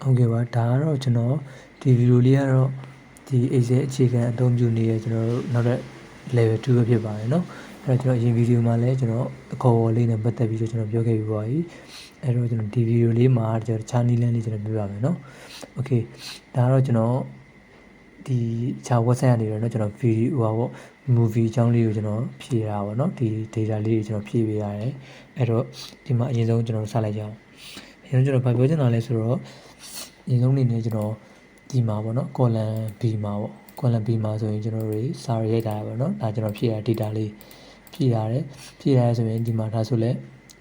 ဟုတ်ကဲ့ပါဒါကတော့ကျွန်တော်ဒီဗီဒီယိုလေးကတော့ဒီ Excel အခြေခံအသုံးပြုနေတဲ့ကျွန်တော်တို့နောက်ထပ် level 2ပဲဖြစ်ပါတယ်เนาะအဲ့တော့ကျွန်တော်အရင်ဗီဒီယိုမှာလည်းကျွန်တော်အခေါ်အဝေါ်လေးနဲ့ပတ်သက်ပြီးတော့ကျွန်တော်ပြောခဲ့ပြီးပါပြီအဲ့တော့ကျွန်တော်ဒီဗီဒီယိုလေးမှာကျွန်တော်တခြားနည်းလမ်းလေးကျွန်တော်ပြောပြမယ်เนาะโอเคဒါကတော့ကျွန်တော်ဒီခြား website ကနေတော့เนาะကျွန်တော်ဗီဒီယိုဟောပေါ့ movie အကြောင်းလေးကိုကျွန်တော်ဖြည့်တာပါเนาะဒီ data လေးကိုကျွန်တော်ဖြည့်ပေးရတယ်အဲ့တော့ဒီမှာအရင်ဆုံးကျွန်တော်စလိုက်ကြအောင်အရင်ဆုံးကျွန်တော်ဗာပြောချင်တာလဲဆိုတော့အရင်ဆုံးအနေနဲ့ကျွန်တော်ဒီမှာပေါ့နော် column B မှာပေါ့ column B မှာဆိုရင်ကျွန်တော်တို့စာရရိုက်တာပေါ့နော်ဒါကျွန်တော်ဖြည့်ရ data လေးဖြည့်ရတယ်ဆိုရင်ဒီမှာဒါဆိုလဲ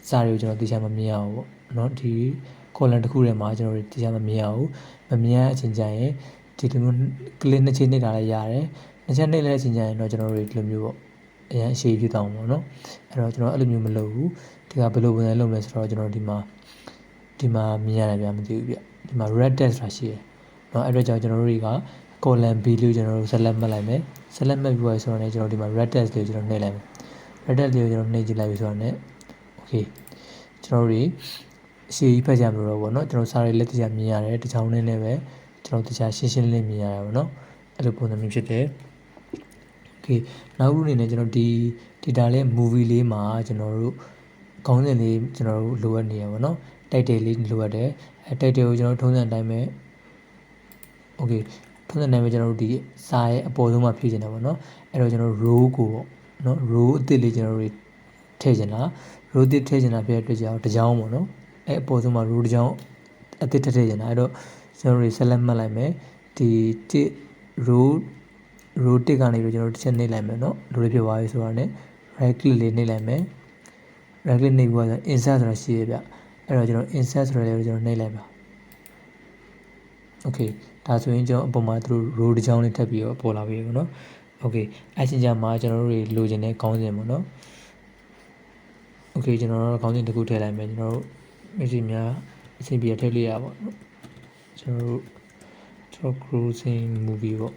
စာတွေကိုကျွန်တော်သိချင်မမြင်အောင်ပေါ့နော်ဒီ column တစ်ခုထဲမှာကျွန်တော်တို့သိချင်မမြင်အောင်မမြင်အချင်းချင်းရင်ဒီလိုမျိုး click နှစ်ချိန်နှိပ်တာလည်းရတယ်နှစ်ချက်နှိပ်လိုက်တဲ့အချိန်ကျရင်တော့ကျွန်တော်တို့ဒီလိုမျိုးပေါ့အရင်အရှိပြတောင်းပေါ့နော်အဲ့တော့ကျွန်တော်အဲ့လိုမျိုးမလုပ်ဘူးဒီကဘယ်လိုဝင်လဲလုပ်လဲဆိုတော့ကျွန်တော်ဒီမှာမြင်ရတယ်ဗျာမသိဘူးဗျဒီမှာ red text ဆိုတာရှိတယ်เนาะအဲ့တော့ကျွန်တော်တို့တွေက column B လို့ကျွန်တော်တို့ select မှတ်လိုက်မယ် select မှတ်ပြီးသွားဆိုတော့လည်းကျွန်တော်ဒီမှာ red text လေးကိုကျွန်တော်နှိပ်လိုက်မယ် red text လေးကိုကျွန်တော်နှိပ်ကြည့်လိုက်ပြီဆိုတော့လည်း okay ကျွန်တော်တို့အရှိကြီးဖတ်ကြမလို့တော့ဗောနော်ကျွန်တော်စာရေးလက်တရားမြင်ရတယ်တချောင်းနဲ့လည်းပဲကျွန်တော်တရားရှင်းရှင်းလင်းမြင်ရတယ်ဗောနော်အဲ့လိုပုံစံမျိုးဖြစ်တယ် okay နောက်တစ်ခုအနေနဲ့ကျွန်တော်ဒီ data လေး movie လေးမှာကျွန်တော်တို့ခေါင်းစဉ်လေးကျွန်တော်တို့လိုအပ်နေရဗောနော်တိုက်တယ်လေးလိုအပ်တယ်အဲတိုက်တယ်ကိုကျွန်တော်ထုံးစံအတိုင်းပဲโอเคထုံးစံတိုင်းပဲကျွန်တော်တို့ဒီစာရဲ့အပေါ်ဆုံးမှာဖြည့်ချင်တာပေါ့နော်အဲ့တော့ကျွန်တော် row ကိုပေါ့နော် row အသစ်လေးကျွန်တော်တို့ထည့်ချင်တာ row အသစ်ထည့်ချင်တာဖြစ်တဲ့အတွက်ကြောင့်တစ်ကြောင်းပေါ့နော်အဲ့အပေါ်ဆုံးမှာ row တစ်ကြောင်းအသစ်ထည့်ချင်တာအဲ့တော့ကျွန်တော်တို့ select မှတ်လိုက်မယ်ဒီrow 1ကနေပြီးကျွန်တော်တို့တစ်ချက်နှိပ်လိုက်မယ်နော်လိုလေးဖြစ်သွားပြီဆိုတာနဲ့ right click လေးနှိပ်လိုက်မယ် right click နှိပ်ပြီးတော့ insert ဆိုတာရှိရဗျအဲ့တော့ကျွန်တော် insert ဆိုတဲ့လေးကိုကျွန်တော်နှိပ်လိုက်ပါ okay ဒါဆိုရင်ကျွန်တော်အပေါ်မှာသူတို့ row တစ်ချောင်းလေးထပ်ပြီးတော့ပေါ်လာပြီပေါ့နော် okay အဲ့ချင်းကြမှာကျွန်တော်တို့လိုချင်တဲ့ခေါင်းစဉ်ပေါ့နော် okay ကျွန်တော်တို့ခေါင်းစဉ်တစ်ခုထည့်လိုက်မယ်ကျွန်တော်တို့မျက်စိများအဆင်ပြေထည့်လိုက်ရပါတော့ကျွန်တော်တို့ cruising movie ပေါ့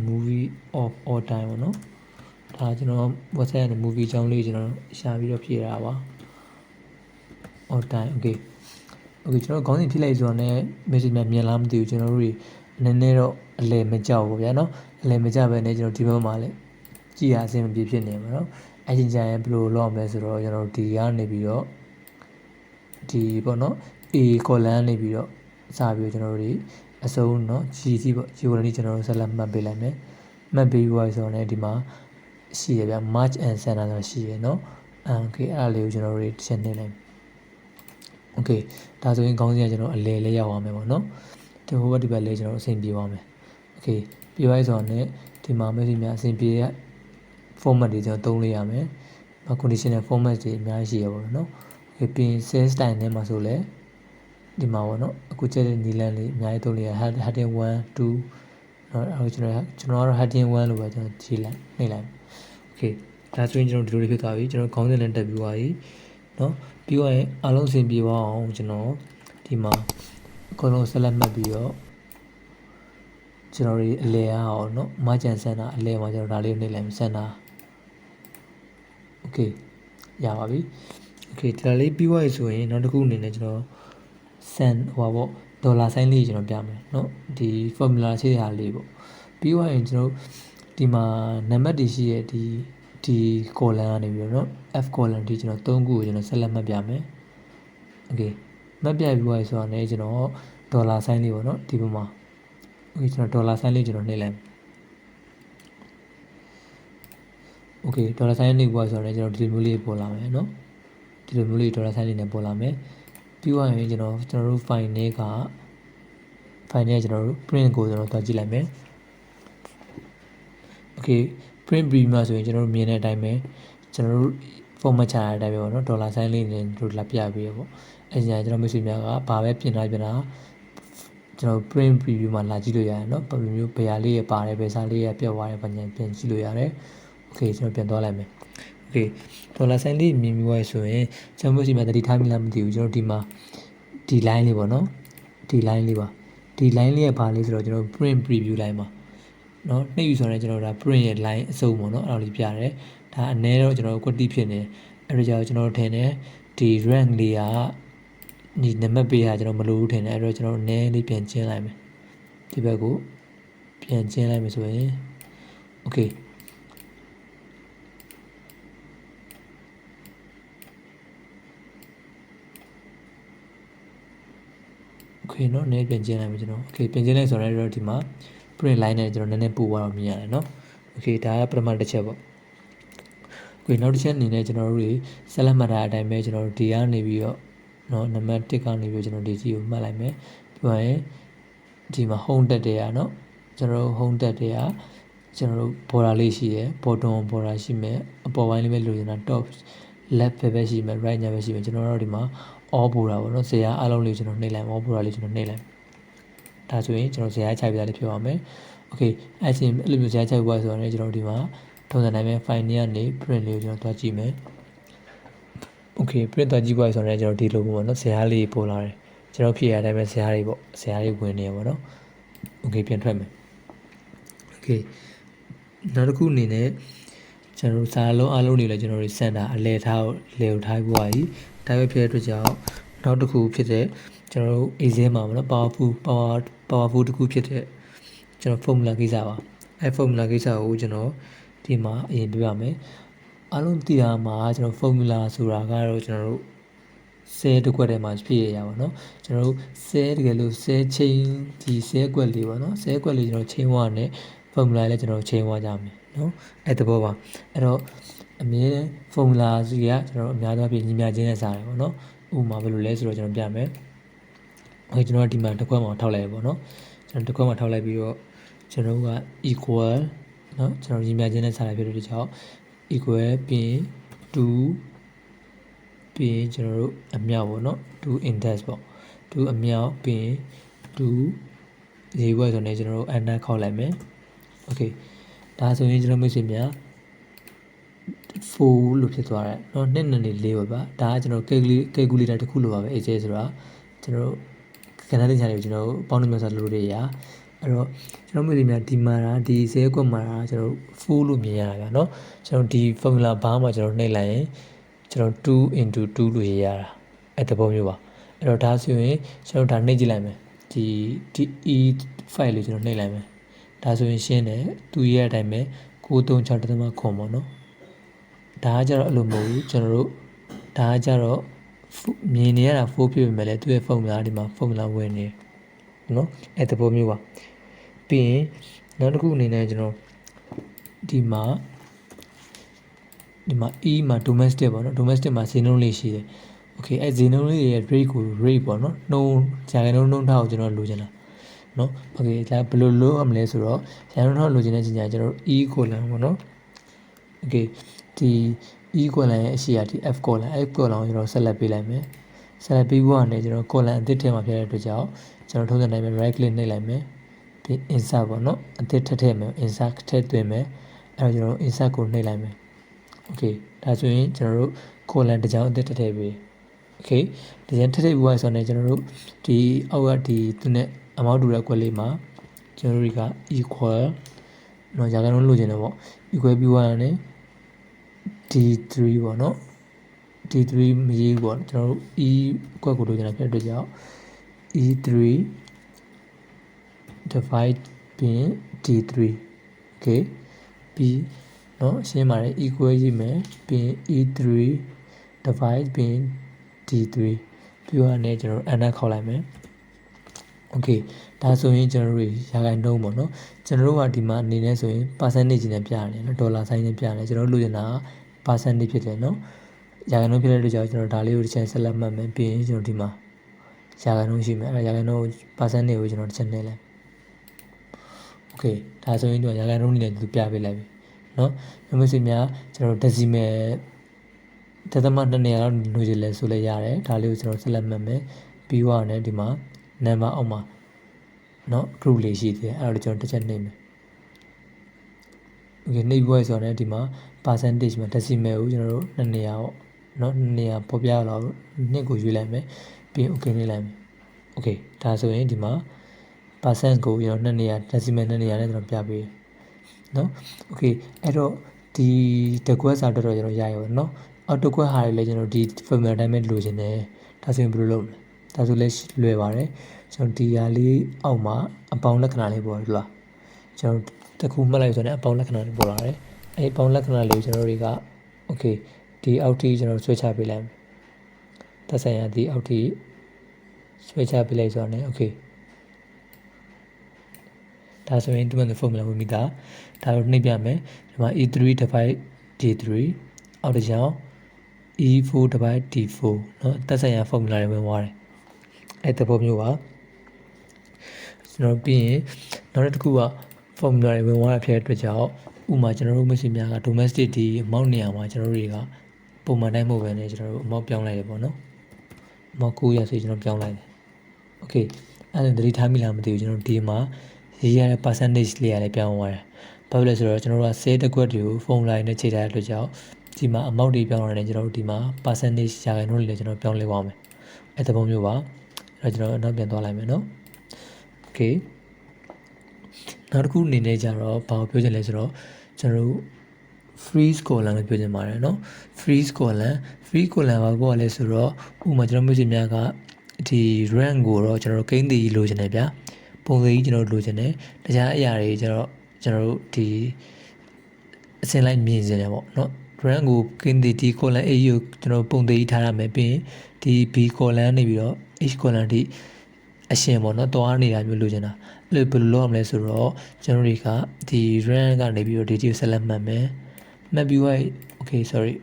movie of all time ပေါ့နော်ဒါကျွန်တော် website ကနေ movie အကြောင်းလေးကျွန်တော်ရှာပြီးတော့ဖြည့်ရတာပါ all time okay ကျွန်တော်ခေါင်းစဉ်ဖြည့်လိုက်ဆိုတော့ ਨੇ message မြင်လားမသိဘူးကျွန်တော်တို့နည်းနည်းတော့အလယ်မကြောက်ဘူးဗျာနော်အလယ်မကြောက်ပဲねကျွန်တော်ဒီဘက်မှာလည်းကြည်ရအဆင်မပြေဖြစ်နေမှာနော်အဲ့ချင်းကြရင်ဘယ်လိုလုပ်အောင်လဲဆိုတော့ကျွန်တော်ဒီကနေပြီးတော့ဒီပေါ့နော် A column နေပြီးတော့စပြီးကျွန်တော်တို့အစုံเนาะ GC ပေါ့ geography ကျွန်တော်တို့ဆက်လက်မှတ်ပေးလိုက်မယ်မှတ်ပေးပြီးဆိုတော့ねဒီမှာရှိရဗျာ March and Center ဆိုတာရှိရเนาะokay အဲ့ဒါလေးကိုကျွန်တော်တို့တစ်ချက်နှိပ်လိုက်โอเคဒါဆိုရင်ခေါင်းစဉ်ကကျွန်တော်အလဲလဲရောက်အောင်မယ်ပေါ့နော်ဒီဟိုဘက်ဒီဘက်လဲကျွန်တော်အဆင်ပြေပါမယ်โอเคပြီးသွားပြီဆိုတော့ ਨੇ ဒီမှာ message များအဆင်ပြေတဲ့ format တွေကျွန်တော်သုံးလို့ရမယ် conditional format တွေအများကြီးရှိရပါတော့နော်โอเคပြီးရင် sales style နဲ့မှာဆိုလဲဒီမှာပေါ့နော်အခုချက်တဲ့နီလန်းလေးအများကြီးသုံးလို့ရ heading 1 2เนาะအခုကျွန်တော်ကတော့ heading 1လို့ပဲကျွန်တော်ကြည့်လိုက်နှိပ်လိုက်โอเคဒါဆိုရင်ကျွန်တော်ဒီလိုလေးဖြစ်သွားပြီကျွန်တော်ခေါင်းစဉ်လည်းတက်ပြီးသွားပြီเนาะပြီးတော့အားလုံးအဆင်ပြေသွားအောင်ကျွန်တော်ဒီမှာအကုန်လုံးဆက်လက်မှတ်ပြီးတော့ကျွန်တော်အလဲအောင်เนาะ margin center အလဲမှာကျွန်တော်ဒါလေးကိုနှိပ်လိုက်မယ် center okay ရပါပြီ okay ဒါလေးပြီးသွားပြီဆိုရင်နောက်တစ်ခုအနေနဲ့ကျွန်တော် cent ဟိုပါပေါ့ဒေါ်လာဆိုင်းလေးကျွန်တော်ပြမယ်เนาะဒီ formula ရှိတဲ့ဟာလေးပေါ့ပြီးသွားရင်ကျွန်တော်ဒီမှာနံပါတ်တွေရှိရဲ့ဒီ column ကနေပြီးတော့เนาะ F column ဒီကျွန်တော်3ခုကိုကျွန်တော်ဆက်လက်မှတ်ပြမယ် okay မှတ်ပြပြီးသွားပြီဆိုတော့ねကျွန်တော်ဒေါ်လာဆိုင်းလေးပေါ့เนาะဒီဘက်မှာ okay ကျွန်တော်ဒေါ်လာဆိုင်းလေးကျွန်တော်နှိပ်လိုက် okay ဒေါ်လာဆိုင်းနှိပ်ပြီးဆိုတော့ねကျွန်တော်ဒီလိုမျိုးလေးပေါ်လာမယ်เนาะဒီလိုမျိုးလေးဒေါ်လာဆိုင်းလေးနဲ့ပေါ်လာမယ်ပြီးသွားရင်ကျွန်တော်တို့ file နဲ့ကျွန်တော်တို့ print ကိုကျွန်တော်တွားကြည့်လိုက်မယ် okay print preview ဆိုရင်ကျွန်တော်တို့မြင်တဲ့အတိုင်းပဲကျွန်တော်တို့ format ချရတဲ့အတိုင်းပဲပေါ့နော်ဒေါ်လာဆိုင်းလေးနဲ့တို့လာပြပေးရပေါ့အဲဒါကျွန်တော်မိတ်ဆွေများကဘာပဲပြင်တာကျွန်တော် print preview မှာလာကြည့်လို့ရတယ်เนาะဘယ်လိုမျိုးဘယ်ဟာလေးရပါတယ်ဘယ်စားလေးရပြတ်သွားတယ်ဘာညာပြင်ကြည့်လို့ရတယ် okay ကျွန်တော်ပြန်သွားလိုက်မယ် okay ဒေါ်လာဆိုင်းလေးမြင်ပြီးသွားဆိုရင်ကျွန်တော်မိတ်ဆွေများတတိထားမိလားမသိဘူးကျွန်တော်ဒီမှာဒီ line လေးပေါ့နော်ဒီ line လေးပါဒီ line လေးရဲ့ဘာလေးဆိုတော့ကျွန်တော် print preview line ပါเนาะနှိပ်ယူဆိုရင်ကျွန်တော်ဒါ print ရဲ့ line အစုံပေါ့เนาะအဲ့လိုလေးပြရတယ်ဒါအနည်းတော့ကျွန်တော် quality ဖြစ်နေအဲ့ဒါကြောင့်ကျွန်တော်ထင်တယ်ဒီ rank လေးက ဒီနံပါတ်ပေးတာကျွန်တော်မလိုဘူးထင်တယ်အဲ့တော့ကျွန်တော်နည်းလေးပြန်ကျင်းလိုက်မယ်ဒီဘက်ကိုပြန်ကျင်းလိုက်မယ်ဆိုရင် okay okay เนาะနည်းပြန်ကျင်းလိုက်မယ်ကျွန်တော် okay ပြန်ကျင်းလိုက်ဆိုတော့ဒီမှာ print line နဲ့ကျွန်တော်နည်းနည်းပို့သွားတော့မြင်ရတယ်เนาะ okay ဒါကပထမတစ်ချက်ပေါ့ okay နောက်တစ်ချက်အနေနဲ့ကျွန်တော်တို့တွေဆက်လက်မှတ်ထားတဲ့အတိုင်းပဲကျွန်တော်တို့ဒီကနေပြီးတော့เนาะနံပါတ်1ကနေပြီးကျွန်တော်ဒီကြီးကိုမှတ်လိုက်မယ်ပြီးရင်ဒီမှာ home တက်တဲ့อ่ะเนาะကျွန်တော်တို့ home တက်တဲ့อ่ะကျွန်တော်တို့ border လေးရှိတယ် bottom border ရှိမယ်အပေါ်ပိုင်းလေးပဲလိုချင်တာ top left ပဲရှိမယ် right ညာပဲရှိမယ်ကျွန်တော်တို့ဒီမှာ all border ပေါ့เนาะဇရာအလုံးလေးကျွန်တော်နှိပ်လိုက် all border လေးကျွန်တော်နှိပ်လိုက်ဒါဆိုရင်ကျွန်တော်ဇရာခြိုက်ပြတာလေးဖြစ်ပါမယ် okay အဲ့ချင်းအဲ့လိုမျိုးဇရာခြိုက်သွားဆိုတော့ကျွန်တော်ဒီမှာထုံးစံတိုင်းပဲ file နေကနေ print လေးကိုကျွန်တော်တွားကြည့်မယ် okay print တွားကြည့်သွားဆိုတော့ကျွန်တော်ဒီလိုပေါ့เนาะဇရာလေးပေါ်လာတယ်ကျွန်တော်ဖြည့်ရတဲ့အတိုင်းပဲဇရာလေးပေါ့ဇရာလေးဝင်နေရပါတော့ okay ပြန်ထွက်မယ် okay နောက်တစ်ခုအနေနဲ့ကျွန်တော်တို့စာလုံးအလုံးတွေလည်းကျွန်တော်တို့စင်တာအလဲထားလေကိုထားပြီးပါပြီဒါပဲဖြစ်တဲ့အတွက်ကြောင့်နောက်တစ်ခုဖြစ်တဲ့ကျွန်တော်တို့ Excel မှာပေါ့နော် powerful တစ်ခုဖြစ်တဲ့ကျွန်တော် formula ကိစ္စပါအဲ formula ကိစ္စကိုကျွန်တော်ဒီမှာအရင်ပြရမယ်အလုံးသိတာမှာကျွန်တော် formula ဆိုတာကတော့ကျွန်တော်တို့ဆဲတစ်ခွက်ထဲမှာဖြစ်ရပါတော့ကျွန်တော်တို့ဆဲတကယ်လို့ဆဲချင်းဒီဆဲခွက်လေးပေါ့နော်ဆဲခွက်လေးကျွန်တော်ချင်းဝါနဲ့ formula လည်းကျွန်တော်ချင်းဝါကြမယ်နော်အဲ့တဘောပါအဲ့တော့အမြဲ formula စီကကျွန်တော်တို့အများသောအားဖြင့်ညီမျှခြင်းနဲ့စားတယ်ပေါ့နော်ဥပမာဘယ်လိုလဲဆိုတော့ကျွန်တော်ပြမယ်အဲ့ကျွန်တော်ဒီမှာတစ်ခွက်မှာထောက်လိုက်ရပေါ့နော်ကျွန်တော်တစ်ခွက်မှာထောက်လိုက်ပြီးတော့ကျွန်တော်က equal နော်ကျွန်တော်ညီမျှခြင်းနဲ့စားတယ်ဖြစ်တဲ့ကြောင့် equal ပြီး2ပြီးကျွန်တော်တို့အမြောက်ပေါ့နော်2 index ပေါ့2အမြောက်ပြီး2ရေခွက်ဆိုနေကျွန်တော်တို့ enter ခေါက်လိုက်မယ် okay ဒါဆိုရင်ကျွန်တော်မိတ်ဆွေများ4လို့ဖြစ်သွားတယ်เนาะ2နဲ့4ပါဒါကကျွန်တော် calculator တစ်ခုလိုပါပဲ Excel ဆိုတာကျွန်တော်ကဏ္ဍတင်ချာတွေကိုကျွန်တော်ပေါင်းနှမျိုးစားလို့ရရအဲ့တော့ကျွန်တော်မိတ်ဆွေများဒီမှာဒီဇဲကွက်မှာကျွန်တော်4လို့မြင်ရတာဗျာเนาะကျွန်တော်ဒီ formula bar မှာကျွန်တော်နှိပ်လိုက်ရင်ကျွန်တော်2 into 2လို့ရရတာအဲ့တပုံမျိုးပါအဲ့တော့ဒါဆိုရင်ကျွန်တော်ဒါနှိပ်ကြည့်လိုက်မယ်ဒီ e file လေးကျွန်တော်နှိပ်လိုက်မယ်ဒါဆိုရင်ရှင်းတယ်သူရဲ့အတိုင်းပဲ936.9ပေါ့နော်ဒါကကြတော့အဲ့လိုမဟုတ်ဘူးကျွန်တော်တို့ဒါကကြတော့မြင်နေရတာ4ဖြစ်ပေမဲ့လည်းသူ့ရဲ့ formula ဒီမှာ formula ဝင်နေနော်အဲ့တဘောမျိုးပါပြီးရင်နောက်တစ်ခုအနေနဲ့ကျွန်တော်ဒီမှာ e မှာ domestic ပေါ့နော် domestic မှာဈေးနှုန်းလေးရှိတယ် okay အဲ့ဈေးနှုန်းလေးရဲ့ rate ကို rate ပေါ့နော်နှုန်းဂျာကန်နှုန်းထားကိုကျွန်တော်လိုချင်တာနော် okay ဒါဘယ်လိုလုပ်ရမလဲဆိုတော့ဂျာကန်နှုန်းထားလိုချင်တဲ့ချိန်ကျကျွန်တော် e column ပေါ့နော် okay ဒီ e column ရဲ့အရှိရာဒီ f column ကိုကျွန်တော်ဆက်လက်ပေးလိုက်မယ်ဆက်လက်ပေးဖို့ကနေကျွန်တော် column အသစ်ထဲမှာပြရတဲ့အတွက်ကြောင့်ကျွန်တော်ထုံးစံတိုင်းပဲ right click နှိပ်လိုက်မယ်ပြီး insert ပေါ့နော်အသစ်ထည့်မယ် insert ထည့်သွင်းမယ်အဲ့တော့ကျွန်တော် insert ကိုနှိပ်လိုက်မယ် okay ဒါဆိုရင်ကျွန်တော်တို့ column တစ်ကြောင်းအသစ်ထည့်ပေး okay ဒီရင်ထည့်ပြီးသွားဆိုတော့ကျွန်တော်တို့ဒီအောက်ကဒီသူနဲ့ amount တူတဲ့ကွက်လေးမှာကျွန်တော်တို့က equal နော်ဂျာကန်လုံးလိုချင်တယ်ပေါ့ equal ပြီးသွားရင်D3 ပေါ့နော် D3 မရေးပေါ့ကျွန်တော်တို့ E ကွက်ကိုလိုချင်တာဖြစ်တဲ့အတွက်ကြောင့် E3 divide ပြီး D3 okay ပြီးနော်ရှင်းပါတယ် equal ရေးမယ်ပြီး E3 divide ပြီး D3 ပြီးတော့လည်းကျွန်တော်တို့ enter ခေါက်လိုက်မယ် okay ဒါဆိုရင်ကျွန်တော်တို့ရာခိုင်နှုန်းပေါ့နော်ကျွန်တော်တို့ကဒီမှာအနေနဲ့ဆိုရင် percentage နဲ့ပြရတယ်နော်ဒေါ်လာဆိုင်နဲ့ပြရတယ်ကျွန်တော်တို့လိုချင်တာ percentage ဖြစ်တယ်နော်ရာခိုင်နှုန်းဖြစ်တဲ့အတွက်ကြောင့်ကျွန်တော်ဒါလေးကိုတစ်ချက်ဆက်လက်မှတ်မယ်ပြီးရင်ကျွန်တော်ဒီမှာရာခိုင်နှုန်းရှိမယ်အဲ့ဒါရာခိုင်နှုန်း percentage ကိုကျွန်တော်တစ်ချက်နှိပ်လိုက် okay ဒါဆိုရင်ဒီရာခိုင်နှုန်းနဲ့သူပြပေးလိုက်ပြီနော်မျိုးမျိုးစီများကျွန်တော် decimal တသမ2နေရာလောက်နှိုးကြည့်လဲဆိုလဲရတယ်ဒါလေးကိုကျွန်တော်ဆက်လက်မှတ်မယ်ပြီးတော့လည်းဒီမှာ number အောက်မှာနော် group လေးရှိသေးတယ်အဲ့ဒါကျွန်တော်တစ်ချက်နှိပ်မယ် okay နှိပ်ပြီးဆိုတော့ဒီမှာ percentage မှာ decimal ကိုကျွန်တော်တို့2နေရာပေါ့နော်2နေရာပေါ်ပြရတော့နှစ်ကိုရွေးလိုက်မယ်ပြီး okay နှိပ်လိုက်မယ် okay ဒါဆိုရင်ဒီမှာ percent ကိုကျွန်တော်2နေရာ decimal 2နေရာနဲ့ကျွန်တော်ပြပေးနော် okay အဲ့တော့ဒီတကွက်စာတော့ကျွန်တော်ရရပါတော့နော်အော်တကွက်ဟာတွေလည်းကျွန်တော်ဒီ formula တိုင်းပဲလိုချင်တယ်ဒါဆိုရင်ဘယ်လိုလုပ်မလဲ ဒါဆိုလဲလွယ်ပါတယ်ကျွန်တော်ဒီဟာလေးအောက်မှာအပေါင်းလက္ခဏာလေးပေါ်ရလားကျွန်တော်တစ်ခုမှတ်လိုက်ဆိုတော့အပေါင်းလက္ခဏာလေးပေါ်လာတယ်အဲ့အပေါင်းလက္ခဏာလေးကိုကျွန်တော်တွေကโอเคဒီအောက်ထိကျွန်တော်ဆွဲချပေးလိုက်မယ်သက်ဆိုင်ရာဒီအောက်ထိဆွဲချပေးလိုက်ဆိုတော့ ਨੇ โอเคဒါဆိုရင်ဒီမှာ formula ဝင်ပြီးသားဒါကိုနှိပ်ပြမယ်ဒီမှာ e3 divide d3 အောက်တစ်ချောင်း e4 divide d4 เนาะသက်ဆိုင်ရာ formula တွေဝင်သွားတယ်အဲ့သဘောမျိုးပါကျွန်တော်ပြီးရင်နောက်တစ်ခုက formula တွေဝင်သွားတာဖြစ်တဲ့အတွက်ကြောင့်ဥပမာကျွန်တော်တို့မရှိများက domestic ဒီ amount နေရာမှာကျွန်တော်တို့တွေကပုံမှန်တိုင်းမဟုတ်ဘဲねကျွန်တော်တို့ amount ပြောင်းလိုက်တယ်ပေါ့နော် amount 900ဆိုကျွန်တော်ပြောင်းလိုက်တယ် okay အဲ့ဒါသတိထားမိလားမသိဘူးကျွန်တော်ဒီမှာရေးရတဲ့ percentage လေးရလည်းပြောင်းသွားတယ်ဘာဖြစ်လဲဆိုတော့ကျွန်တော်တို့က sale တစ်ခွက်တွေကို formula နဲ့ချိန်ထားတဲ့အတွက်ကြောင့်ဒီမှာ amount တွေပြောင်းလာတယ်ကျွန်တော်တို့ဒီမှာ percentage ရာခိုင်နှုန်းတွေလည်းကျွန်တော်ပြောင်းလဲသွားမယ်အဲ့သဘောမျိုးပါအဲ့တော့ကျွန်တော်နောက်ပြန်သွားလိုက်မယ်နော် okay နောက်တစ်ခုအနေနဲ့ကျတော့ဘာကိုပြောချင်လဲဆိုတော့ကျွန်တော်တို့ freeze column လို့ပြောချင်ပါတယ်เนาะ freeze column ဘာကိုလဲဆိုတော့ဥပမာကျွန်တော်မျိုးစင်များကဒီ rank ကိုတော့ကျွန်တော်တို့ကိန်းတည်လိုချင်တယ်ဗျာပုံစံကြီးကျွန်တော်တို့လိုချင်တယ်တခြားအရာတွေကျွန်တော်တို့ဒီအစင်လိုက်မြင်စင်တယ်ပေါ့เนาะ rank ကိုကိန်းတည်ဒီ column A ကိုကျွန်တော်ပုံစံကြီးထားရမယ်ပြီးရင်ဒီ B column နေပြီးတော့ H column ဒီအရှင်ပေါ့เนาะတွားနေတာမျိုးလိုချင်တာအဲ့လိုဘယ်လိုလုပ်ရမလဲဆိုတော့ကျွန်တော်တွေကဒီ rank ကနေပြီးတော့ detail ဆက်လက်မှတ်မယ်မှတ်ပြီးွား okay sorry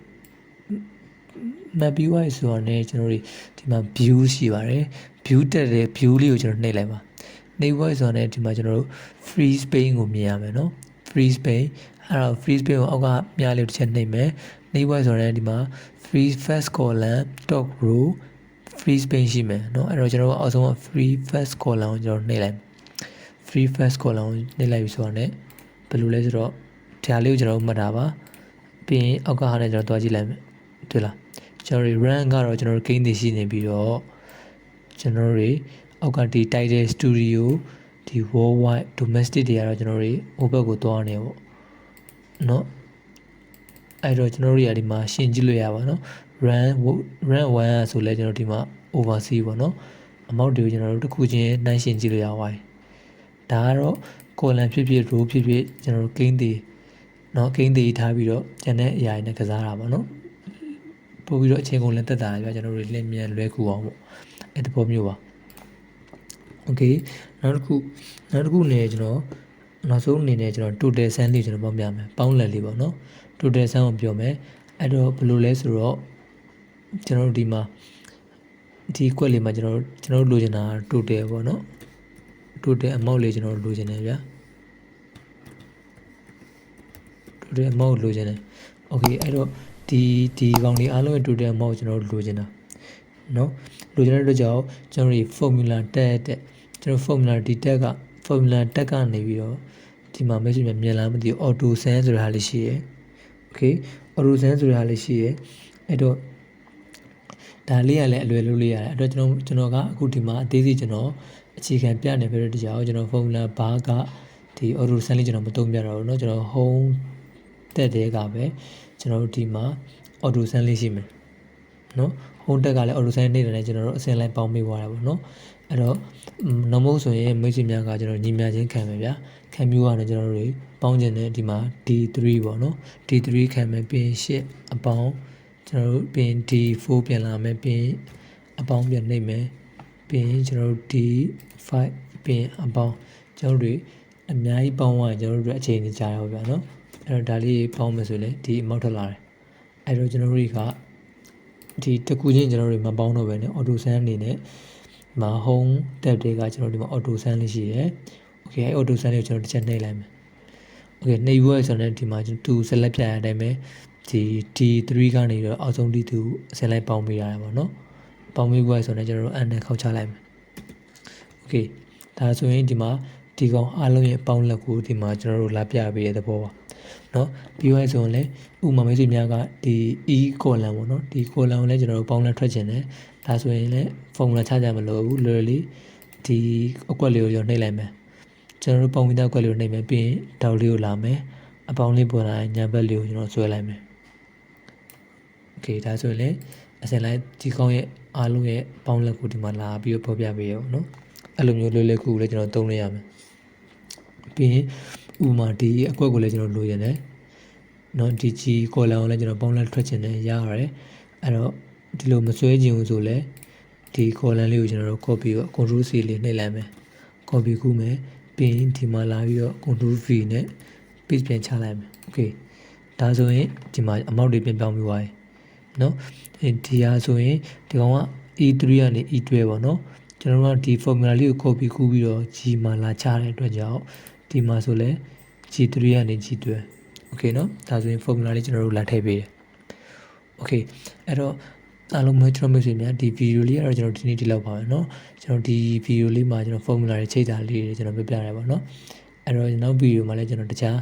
မှတ်ပြီးွားဆိုတော့ねကျွန်တော်တို့ဒီမှာ view ရှိပါတယ် view တက်တဲ့ view လေးကိုကျွန်တော်နှိပ်လိုက်ပါနှိပ်ွားဆိုတော့ねဒီမှာကျွန်တော်တို့ free space ကိုမြင်ရမယ်เนาะ free space အဲ့တော့ free space ကိုအောက်ကမြားလေးတစ်ချက်နှိပ်မယ်နှိပ်ွားဆိုတော့ねဒီမှာ free first column top row free space ရှိမယ်เนาะအဲ့တော့ကျွန်တော်တို့အောက်ဆုံးက free first column ကိုကျွန်တော်နှိပ်လိုက် free first column ကိုနှိပ်လိုက်ပြီဆိုတော့ねဘယ်လိုလဲဆိုတော့ဒါလေးကိုကျွန်တော်တို့မှတ်တာပါပြီးရင်အောက်ကဟာနဲ့ကျွန်တော်တွားကြည့်လိုက်မယ်တွေ့လားကျွန်တော်တို့ rank ကတော့ကျွန်တော်တို့ gain တွေရှိနေပြီးတော့ကျွန်တော်တို့အောက်ကဒီ title studio ဒီ worldwide domestic တွေကတော့ကျွန်တော်တို့ဟိုဘက်ကိုတွားနေပေါ့เนาะအဲ့တော့ကျွန်တော်တို့ဒီမှာရှင်းကြည့်လို့ရပါเนาะ rank 1ဆိုလဲကျွန်တော်ဒီမှာ oversee ပေါ့เนาะ amount တွေကိုကျွန်တော်တို့တစ်ခုချင်းနှိုင်းရှင်းကြည့်လို့ရပါတယ်ဒါကတော့ column ဖြစ်ဖြစ် row ဖြစ်ဖြစ်ကျွန်တော်တို့ gain တွေเนาะ gain တွေထားပြီးတော့ကျန်တဲ့အရာတွေနဲ့ကစားတာပါเนาะပို့ပြီးတော့အချိန်ကုန်လည်းတက်တာပြကျွန်တော်တို့လင်းမြန်လွဲကူအောင်ပေါ့အဲ့ဒီပုံမျိုးပါโอเคနောက်တစ်ခုအနေနဲ့ကျွန်တော်နောက်ဆုံးအနေနဲ့ကျွန်တော် total sum လေးကျွန်တော်ပေါင်းပြမယ်ပေါင်းလက်လေးပေါ့เนาะ total sum ကိုပြောမယ်အဲ့တော့ဘယ်လိုလဲဆိုတော့ကျွန်တော်တို့ဒီမှာဒီကွက်လေးမှာကျွန်တော်တို့လိုချင်တာ total ပေါ့เนาะ total amount လေးကျွန်တော်တို့လိုချင်တယ်ဗျာ total amount လိုချင်တယ်โอเคအဲ့တော့ဒီကောင်လေးအားလုံးရဲ့ total amount ကျွန်တော်တို့လိုချင်တာเนาะလိုချင်တဲ့အတွက်ကြောင့်ကျွန်တော်တို့ formula တက်ကျွန်တော် formula ဒီတက်က formula တက်ကနေပြီးတော့ဒီမှာ message မြင်လားမသိဘူး auto send ဆိုတာဟာလေးရှိရယ် okay auto send ဆိုတာဟာလေးရှိရယ်အဲ့တော့ဒါလေးကလည်းအလွယ်လုပ်လို့ရတယ်အဲ့တော့ကျွန်တော်ကအခုဒီမှာအသေးစိတ်ကျွန်တော်အခြေခံပြနေပြတဲ့တရားကိုကျွန်တော် formula bar ကဒီ auto send လေးကျွန်တော်မသုံးပြတော့ဘူးเนาะကျွန်တော် home တက်တဲ့ကပဲကျွန်တော်တို့ဒီမှာ auto send လေးရှိမယ်เนาะ home တက်ကလည်း auto send နေတာနဲ့ကျွန်တော်တို့အစင်လိုက်ပေါင်းပေးသွားတာပေါ့เนาะအဲ့တော့normal ဆိုရင်မိတ်ဆွေများကကျွန်တော်ညီမြချင်းခံမယ်ဗျာခံမျိုးကနေကျွန်တော်တို့ပေါင်းခြင်းနဲ့ဒီမှာ D3 ပေါ့เนาะ D3 ခံမယ်ပြီးရင်8အပေါင်းကျွန်တော်တို့ပြီးရင် D4 ပြန်လာမယ်ပြီးရင်အပေါင်းပြန်နှိပ်မယ်ပြီးရင်ကျွန်တော်တို့ D5 ပြီးရင်အပေါင်းကျွန်တော်တို့အများကြီးပေါင်းသွားရင်ကျွန်တော်တို့အချိန်ကြီးကြာရောဗျာเนาะအဲ့တော့ဒါလေးပေါင်းမယ်ဆိုရင်ဒီအမောက်ထွက်လာတယ်အဲ့တော့ကျွန်တော်တို့ကဒီတကူချင်းကျွန်တော်တို့မပေါင်းတော့ပဲね auto send အနေနဲ့မှာ home tab တွေကကျွန်တော်ဒီမှာ auto send လေးရှိတယ် okay auto send လေးကိုကျွန်တော်တစ်ချက်နှိပ်လိုက်မယ် okay နှိပ်ဖို့ဆိုတော့ဒီမှာကျွန်တော်2 select ပြရတဲ့အတိုင်းပဲဒီ D3 ကနေတော့အောက်ဆုံး D2 အစင်လိုက်ပေါင်းပေးရတယ်ပေါ့နော်ပေါင်းပေးဖို့ဆိုတော့ကျွန်တော်တို့ n နဲ့ခေါက်ချလိုက်မယ် okay ဒါဆိုရင်ဒီမှာဒီကောင်အားလုံးရဲ့ပေါင်းလက်ကိုဒီမှာကျွန်တော်တို့လာပြပေးတဲ့သဘောပါเนาะပြီးသွားဆိုရင်လည်းဥပမာမိတ်ဆွေများကဒီ e column ပေါ့เนาะဒီ column ကိုလည်းကျွန်တော်တို့ပေါင်းလက်ထွက်ခြင်းတယ်ဒါဆိုရင်လည်း formula ချကြမလို့ဘူးလွယ်လွယ်လေးဒီအကွက်လေးကိုရောနှိပ်လိုက်မယ်ကျွန်တော်တို့ပေါင်းပြီးသားအကွက်လေးကိုနှိပ်မယ်ပြီးရင်ဒေါက်လေးကိုလာမယ်အပေါင်းလေးပေါ်လာရင်ညာဘက်လေးကိုကျွန်တော်ဆွဲလိုက်မယ် okay ဒါဆိုရင်လည်း အစင်လိုက်ဒီကောင်းရဲ့အားလုံးရဲ့ပေါင်းလက်ကိုဒီမှာလာပြီးတော့ဖော်ပြပေးရအောင်နော်အဲ့လိုမျိုးလွယ်လွယ်ကူကူလည်းကျွန်တော်သုံးလို့ရမယ်ပြီးရင်ဥပမာဒီအကွက်ကိုလည်းကျွန်တော်လိုချင်တယ်နော်ဒီကြီး column ကိုလည်းကျွန်တော်ပေါင်းလက်ထွက်ချင်တယ်ရရတယ်အဲ့တော့ဒီလိုမဆွဲချင်ဘူးဆိုလဲဒီ column လေးကိုကျွန်တော်တို့ copy ကို control C လေးနှိပ်လိုက်မယ် copy ကူးမယ်ပြီးရင်ဒီမှာလာပြီးတော့ control V နဲ့ paste ပြန်ချလိုက်မယ် okay ဒါဆိုရင်ဒီမှာ amount တွေပြန်ပြောင်းပြီးသွားပြီနော်ဒီဟာဆိုရင်ဒီကောင်က E3 ကနေ E12 ပေါ့နော်ကျွန်တော်တို့ကဒီ formula လေးကို copy ကူးပြီးတော့ G မှာလာချတဲ့အတွက်ကြောင့်ဒီမှာဆိုလဲ G3 ကနေ G12 okay နော်ဒါဆိုရင် formula လေးကျွန်တော်တို့လာထည့်ပေးတယ် okay အဲ့တော့အားလုံးကျွန်တော်မိတ်ဆွေများဒီ video လေးကတော့ကျွန်တော်ဒီနေ့ဒီလောက်ပါပဲเนาะကျွန်တော်ဒီ video လေးမှာကျွန်တော် formula တွေချိန်တာလေးတွေကျွန်တော်ပြပြရတယ်ပေါ့เนาะအဲ့တော့နောက် video မှာလည်းကျွန်တော်တခြား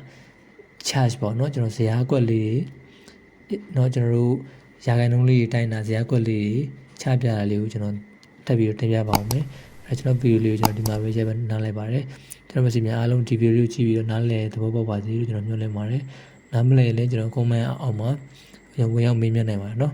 charge ပေါ့เนาะကျွန်တော်ဇယားကွက်လေးတွေเนาะကျွန်တော်တို့ရာခိုင်နှုန်းလေးတွေတိုင်းတာဇယားကွက်လေးတွေချပြတာလေးကိုကျွန်တော်တက်ပြီးတော့တင်ပြပါအောင်မယ်အဲ့ကျွန်တော် video လေးကိုကျွန်တော်ဒီမှာပဲရေးနားလိုက်ပါတယ်ကျွန်တော်မိတ်ဆွေများအားလုံးဒီ video လေးကိုကြည့်ပြီးတော့နားလည်သဘောပေါက်ပါစေလို့ကျွန်တော်မျှော်လင့်ပါတယ်နားမလည်လည်းကျွန်တော် comment အောက်မှာဝင်ရောက်မေးမြန်းနိုင်ပါတယ်เนาะ